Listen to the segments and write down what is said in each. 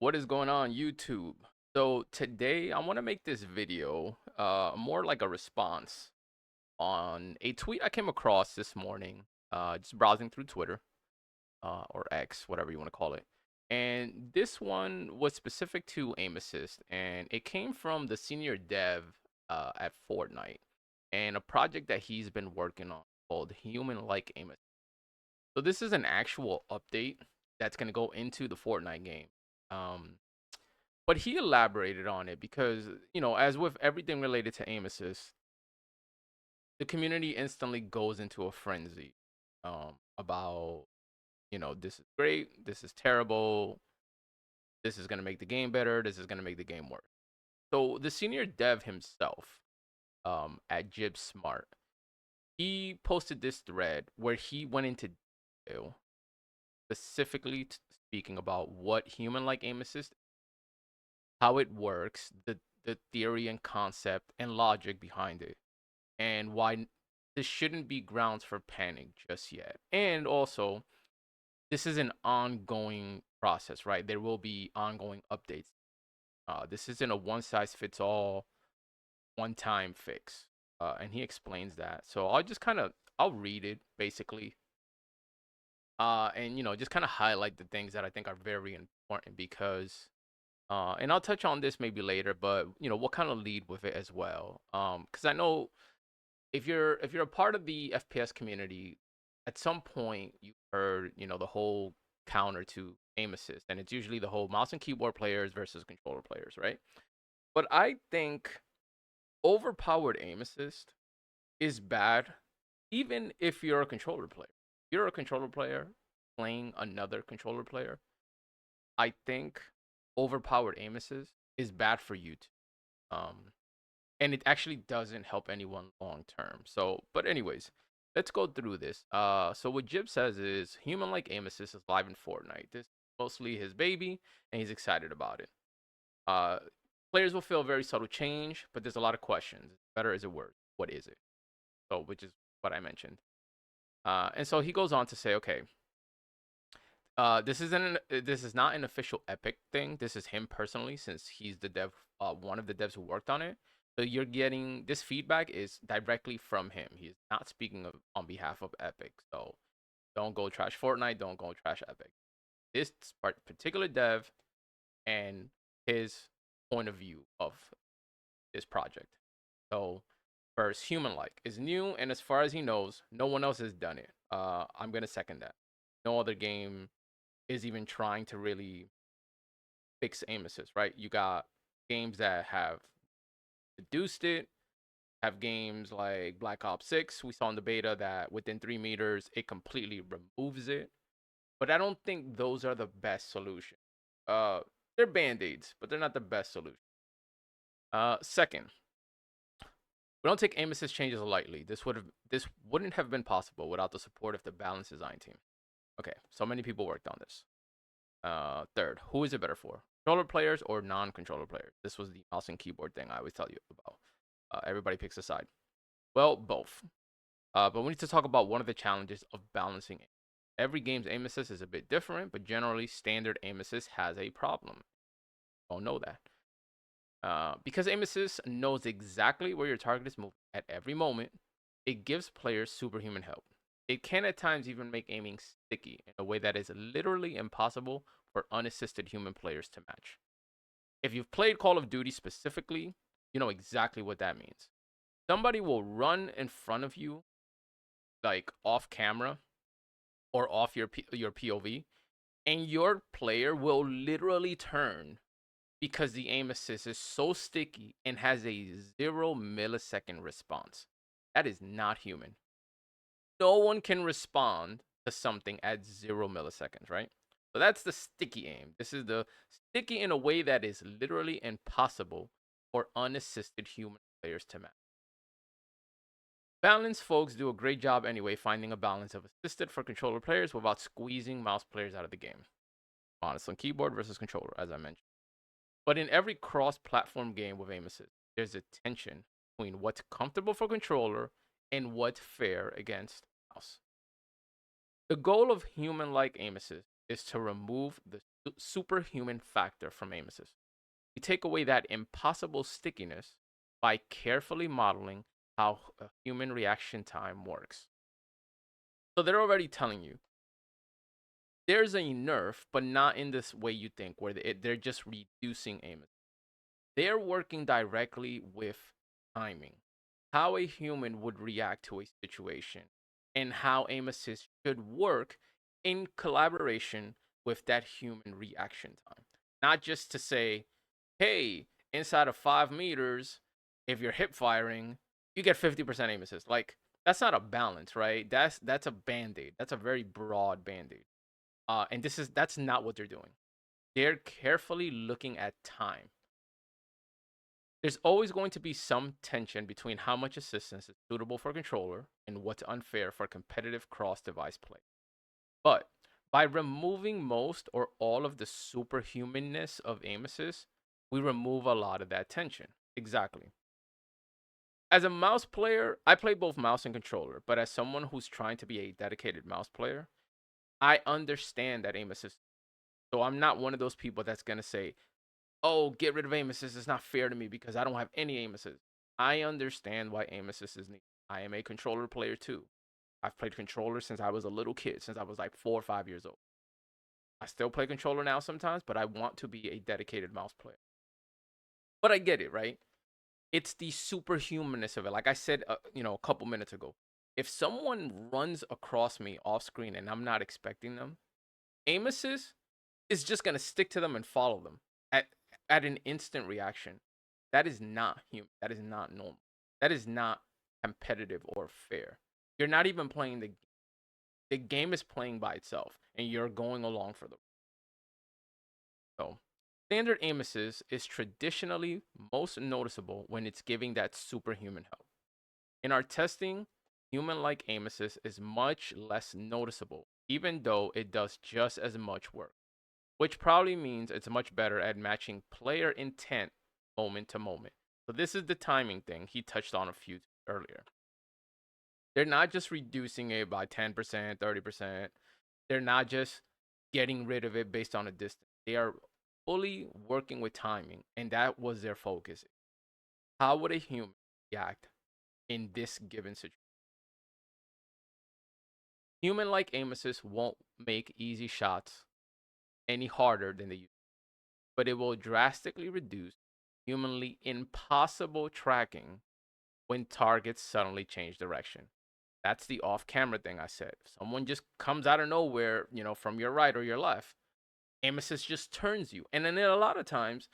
What is going on, YouTube? So today I want to make this video more like a response on a tweet I came across this morning, just browsing through Twitter or X, whatever you want to call it. And this one was specific to aim assist, and it came from the senior dev at Fortnite and a project that he's been working on called Human Like Aim Assist. So this is an actual update that's going to go into the Fortnite game. Um, but he elaborated on it because, as with everything related to aim assist, the community instantly goes into a frenzy about, this is great, this is terrible, this is going to make the game better, this is going to make the game worse. So the senior dev himself, at Jib Smart, he posted this thread where he went into detail, specifically speaking about what human like aim assist, how it works, the theory and concept and logic behind it, and why this shouldn't be grounds for panic just yet. And also, this is an ongoing process, right? There will be ongoing updates. This isn't a one size fits all, one time fix. And he explains that. So I'll read it basically. And just kind of highlight the things that I think are very important because and I'll touch on this maybe later, but we'll kind of lead with it as well. Because I know if you're a part of the FPS community, at some point you've heard the whole counter to aim assist, and it's usually the whole mouse and keyboard players versus controller players, right? But I think overpowered aim assist is bad, even if you're a controller player. If you're a controller player playing another controller player, I think overpowered aim assist is bad for you too. Um, and it actually doesn't help anyone long term. So, but anyways, let's go through this. So what Jib says is human like aim assist is live in Fortnite. This is mostly his baby, and he's excited about it. Uh, Players will feel a very subtle change, but there's a lot of questions. Is it better? Is it worse? What is it? So, which is what I mentioned. And so he goes on to say, okay, this is not an official Epic thing. This is him personally, since he's the dev, one of the devs who worked on it. So you're getting this feedback is directly from him. He's not speaking on behalf of Epic. So don't go trash Fortnite. Don't go trash Epic. This particular dev and his point of view of this project. So first, human like is new, and as far as he knows, no one else has done it. I'm gonna second that. No other game is even trying to really fix aim assist, right? You got games that have reduced it, have games like Black Ops 6. We saw in the beta that within 3 meters, it completely removes it. But I don't think those are the best solution. Uh, they're band-aids, but they're not the best solution. Second, we don't take aim assist changes lightly. This wouldn't have been possible without the support of the balanced design team. Okay, so many people worked on this. Third, who is it better for? Controller players or non-controller players? This was the mouse and keyboard thing I always tell you about. Everybody picks a side. Well, both. But we need to talk about one of the challenges of balancing it. Every game's aim assist is a bit different, but generally, standard aim assist has a problem. Don't know that. Because aim assist knows exactly where your target is moving at every moment, it gives players superhuman help. It can at times even make aiming sticky in a way that is literally impossible for unassisted human players to match. If you've played Call of Duty specifically, you know exactly what that means. Somebody will run in front of you, like off camera or off your POV, and your player will literally turn because the aim assist is so sticky and has a 0 millisecond response. That is not human. No one can respond to something at 0 milliseconds, right? So that's the sticky aim. This is the sticky in a way that is literally impossible for unassisted human players to match. Balanced folks do a great job anyway finding a balance of assisted for controller players without squeezing mouse players out of the game. Honestly, keyboard versus controller, as I mentioned. But in every cross-platform game with aim assist, there's a tension between what's comfortable for controller and what's fair against mouse. The goal of human-like aim assist is to remove the superhuman factor from aim assist. We take away that impossible stickiness by carefully modeling how a human reaction time works. So they're already telling you there's a nerf, but not in this way you think, where they're just reducing aim assist. They're working directly with timing, how a human would react to a situation, and how aim assist should work in collaboration with that human reaction time. Not just to say, hey, inside of 5 meters, if you're hip firing, you get 50% aim assist. Like, that's not a balance, right? That's a band-aid. That's a very broad band-aid. And that's not what they're doing. They're carefully looking at time. There's always going to be some tension between how much assistance is suitable for a controller and what's unfair for competitive cross-device play. But by removing most or all of the superhumanness of aim assist, we remove a lot of that tension. Exactly. As a mouse player, I play both mouse and controller, but as someone who's trying to be a dedicated mouse player, I understand that aim assist. So I'm not one of those people that's going to say, oh, get rid of aim assist. It's not fair to me because I don't have any aim assist. I understand why aim assist is needed. I am a controller player too. I've played controller since I was a little kid, since I was like 4 or 5 years old. I still play controller now sometimes, but I want to be a dedicated mouse player. But I get it, right? It's the superhumanness of it. Like I said, a couple minutes ago, if someone runs across me off screen and I'm not expecting them, aim assist is just gonna stick to them and follow them at at an instant reaction. That is not human. That is not normal. That is not competitive or fair. You're not even playing the game is playing by itself, and you're going along for the so. Standard aim assist is traditionally most noticeable when it's giving that superhuman help. In our testing, human like aim assist is much less noticeable, even though it does just as much work, which probably means it's much better at matching player intent moment to moment. So this is the timing thing he touched on a few earlier. They're not just reducing it by 10%, 30%. They're not just getting rid of it based on a distance. They are fully working with timing, and that was their focus. How would a human react in this given situation? Human like aim assist won't make easy shots any harder than they used, but it will drastically reduce humanly impossible tracking when targets suddenly change direction. That's the off camera thing I said. If someone just comes out of nowhere, from your right or your left, aim assist just turns you. And then a lot of times,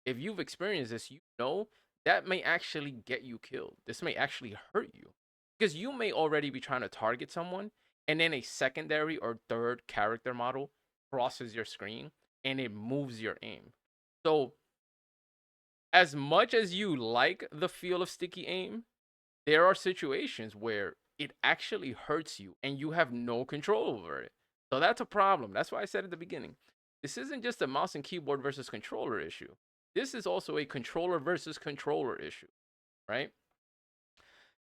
if you've experienced this, that may actually get you killed. This may actually hurt you because you may already be trying to target someone, and then a secondary or third character model crosses your screen and it moves your aim. So, as much as you like the feel of sticky aim, there are situations where it actually hurts you and you have no control over it. So that's a problem. That's why I said at the beginning, this isn't just a mouse and keyboard versus controller issue. This is also a controller versus controller issue, right?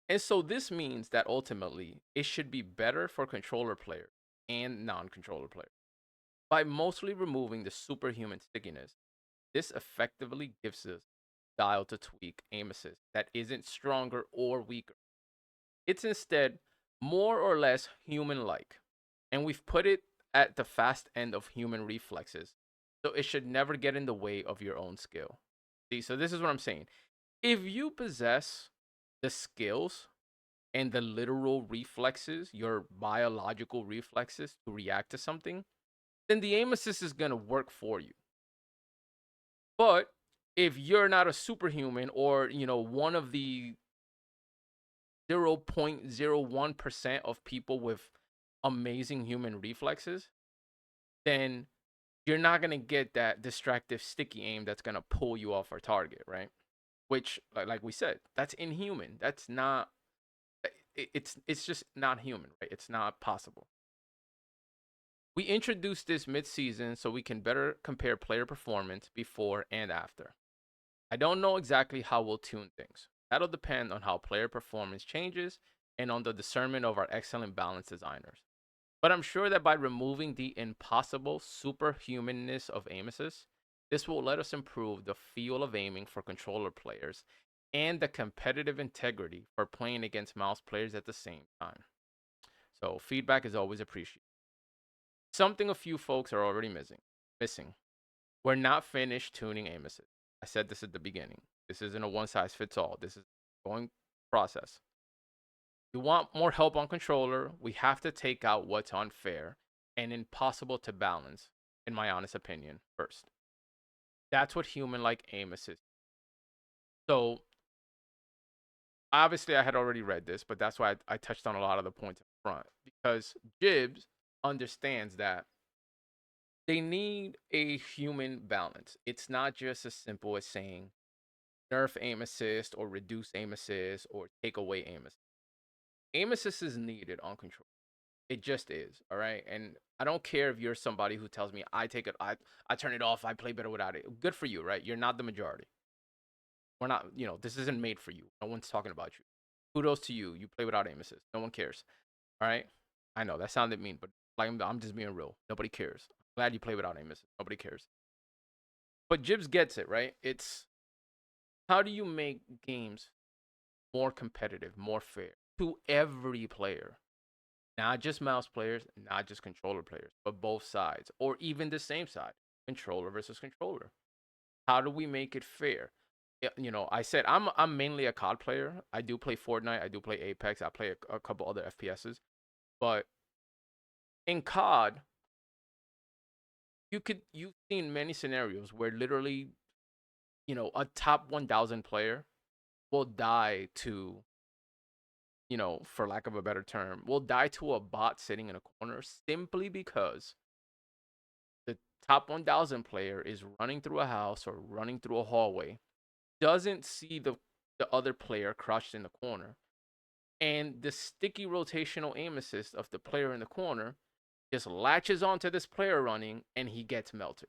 And so this means that ultimately it should be better for controller players and non-controller players. By mostly removing the superhuman stickiness, this effectively gives us dial to tweak aim assist that isn't stronger or weaker. It's instead more or less human like, and we've put it at the fast end of human reflexes, so it should never get in the way of your own skill. See, so this is what I'm saying. If you possess the skills and the literal reflexes, your biological reflexes to react to something, then the aim assist is going to work for you. But if you're not a superhuman or, one of the 0.01% of people with amazing human reflexes, then you're not going to get that distractive sticky aim that's going to pull you off our target, right? Which, like we said, that's inhuman. That's not it's just not human, right? It's not possible. We introduced this mid-season so we can better compare player performance before and after. I don't know exactly how we'll tune things. That'll depend on how player performance changes and on the discernment of our excellent balance designers. But I'm sure that by removing the impossible superhumanness of aim assist, this will let us improve the feel of aiming for controller players and the competitive integrity for playing against mouse players at the same time. So feedback is always appreciated. Something a few folks are already missing. We're not finished tuning aim assist. I said this at the beginning. This isn't a one size fits all. This is a going process. You want more help on controller, we have to take out what's unfair and impossible to balance, in my honest opinion, first. That's what human like aim assist. So obviously I had already read this, but that's why I touched on a lot of the points up front. Because Jibs understands that they need a human balance. It's not just as simple as saying nerf aim assist or reduce aim assist or take away aim assist. Aim assist is needed on control. It just is, all right? And I don't care if you're somebody who tells me I turn it off, I play better without it. Good for you, right? You're not the majority. We're not, this isn't made for you. No one's talking about you. Kudos to you. You play without aim assist. No one cares. All right? I know that sounded mean, but like I'm just being real. Nobody cares. Glad you play without aim assist. Nobody cares. But Jibs gets it, right? It's how do you make games more competitive, more fair to every player? Not just mouse players, not just controller players, but both sides, or even the same side, controller versus controller. How do we make it fair? I said I'm mainly a COD player. I do play Fortnite. I do play Apex. I play a couple other FPSs. But in COD, you've seen many scenarios where literally, a top 1,000 player will die to, for lack of a better term, will die to a bot sitting in a corner simply because the top 1,000 player is running through a house or running through a hallway, doesn't see the other player crouched in the corner, and the sticky rotational aim assist of the player in the corner just latches onto this player running and he gets melted.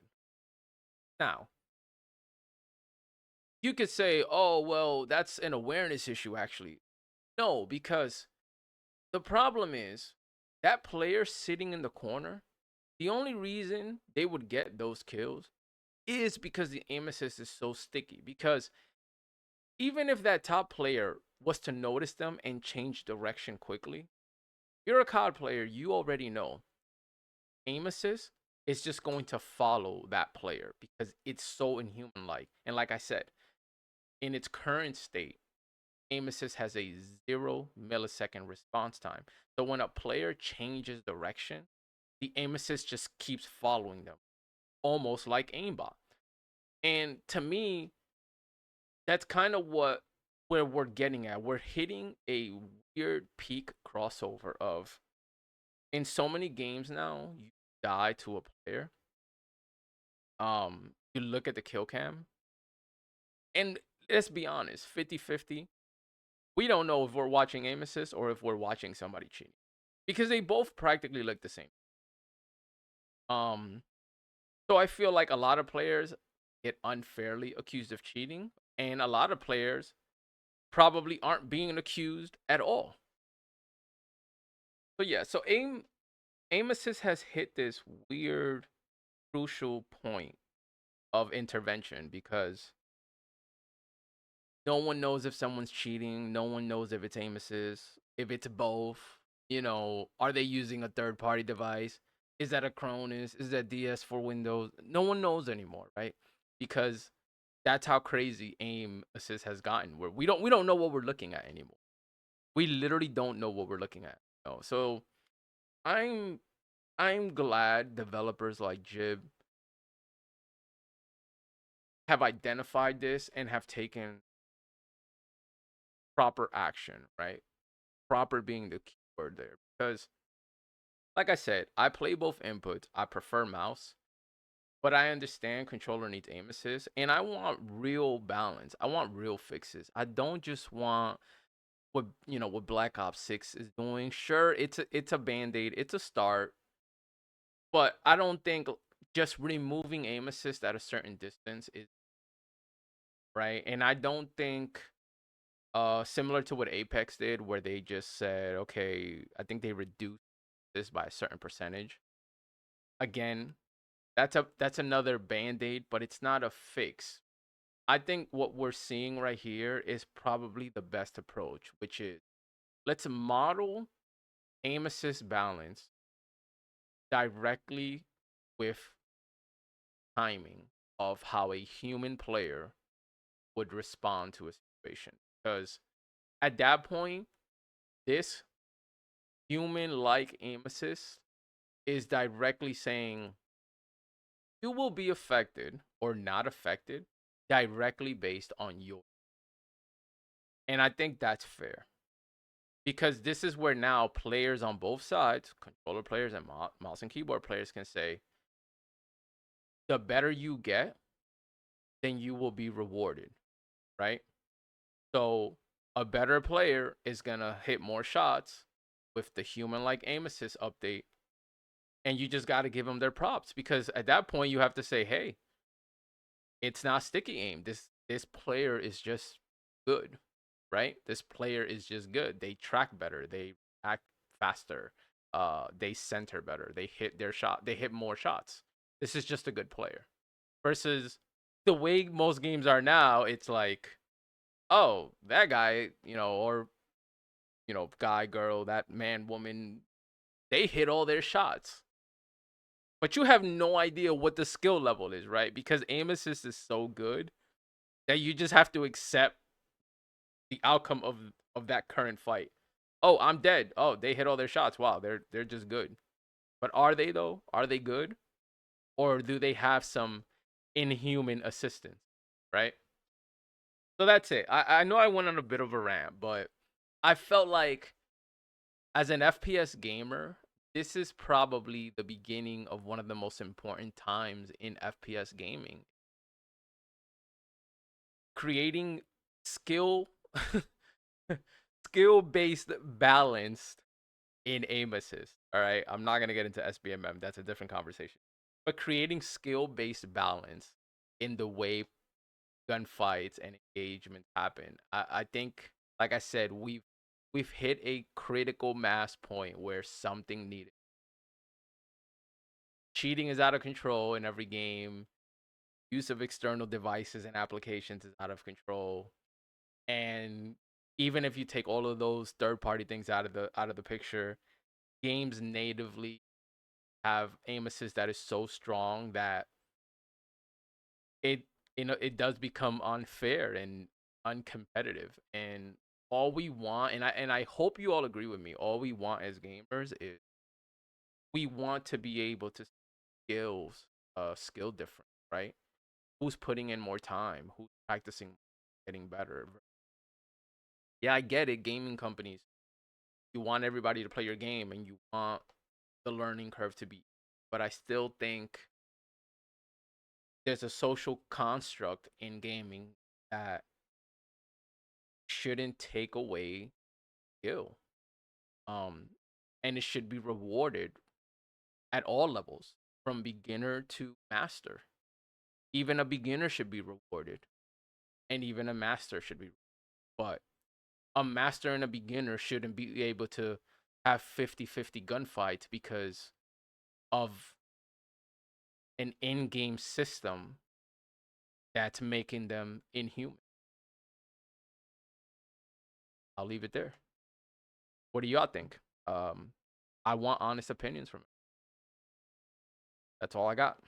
Now, you could say, oh, well, that's an awareness issue, actually. No, because the problem is that player sitting in the corner, the only reason they would get those kills is because the aim assist is so sticky. Because even if that top player was to notice them and change direction quickly, you're a COD player, you already know aim assist is just going to follow that player because it's so inhuman like. And like I said, in its current state, aim assist has a 0 millisecond response time. So when a player changes direction, the aim assist just keeps following them, almost like aimbot. And to me, that's kind of where we're getting at. We're hitting a weird peak crossover of in so many games now, you die to a player. You look at the kill cam, and let's be honest, 50-50. We don't know if we're watching aim assist or if we're watching somebody cheating. Because they both practically look the same. Um, so I feel like a lot of players get unfairly accused of cheating, and a lot of players probably aren't being accused at all. So yeah, so aim assist has hit this weird crucial point of intervention because no one knows if someone's cheating, no one knows if it's aim assist, if it's both, are they using a third party device? Is that a Cronus? Is that DS for Windows? No one knows anymore, right? Because that's how crazy aim assist has gotten where we don't know what we're looking at anymore. We literally don't know what we're looking at. So I'm I'm glad developers like Jib have identified this and have taken proper action, right? Proper being the keyword there. Because, like I said, I play both inputs. I prefer mouse, but I understand controller needs aim assist, and I want real balance. I want real fixes. I don't just want what Black Ops 6 is doing. Sure, it's a band-aid, it's a start, but I don't think just removing aim assist at a certain distance is right. And I don't think similar to what Apex did, where they just said, okay, I think they reduced. assists by a certain percentage. Again, that's another band-aid, but it's not a fix. I think what we're seeing right here is probably the best approach, which is let's model aim assist balance directly with timing of how a human player would respond to a situation. Because at that point, this human like aim assist is directly saying you will be affected or not affected directly based on your. And I think that's fair because this is where now players on both sides, controller players and mouse and keyboard players, can say the better you get, then you will be rewarded, right? So a better player is going to hit more shots with the human like aim assist update. And you just got to give them their props because at that point you have to say, hey, it's not sticky aim. This player is just good, right? This player is just good. They track better. They act faster. They center better. They hit their shot. They hit more shots. This is just a good player. Versus the way most games are now, it's like, oh, that guy, or guy, girl, that man, woman, they hit all their shots. But you have no idea what the skill level is, right? Because aim assist is so good that you just have to accept the outcome of that current fight. Oh, I'm dead. Oh, they hit all their shots. Wow, they're just good. But are they though? Are they good? Or do they have some inhuman assistance? Right? So that's it. I know I went on a bit of a rant, but I felt like as an FPS gamer, this is probably the beginning of one of the most important times in FPS gaming. Creating skill skill based balanced in aim assist. All right. I'm not gonna get into SBMM. That's a different conversation. But creating skill based balance in the way gunfights and engagements happen. I think, like I said, we've hit a critical mass point where something needed. Cheating is out of control in every game. Use of external devices and applications is out of control. And even if you take all of those third party things out of the picture, games natively have aim assist that is so strong that it it does become unfair and uncompetitive. And all we want, and I hope you all agree with me, all we want as gamers is we want to be able to skills skill different, right? Who's putting in more time, who's practicing, getting better. Yeah, I get it, gaming companies, you want everybody to play your game and you want the learning curve to be, but I still think there's a social construct in gaming that shouldn't take away skill. Um, and it should be rewarded at all levels, from beginner to master. Even a beginner should be rewarded, and even a master should be. But a master and a beginner shouldn't be able to have 50-50 gunfights because of an in-game system that's making them inhuman. I'll leave it there. What do y'all think? I want honest opinions from it. That's all I got.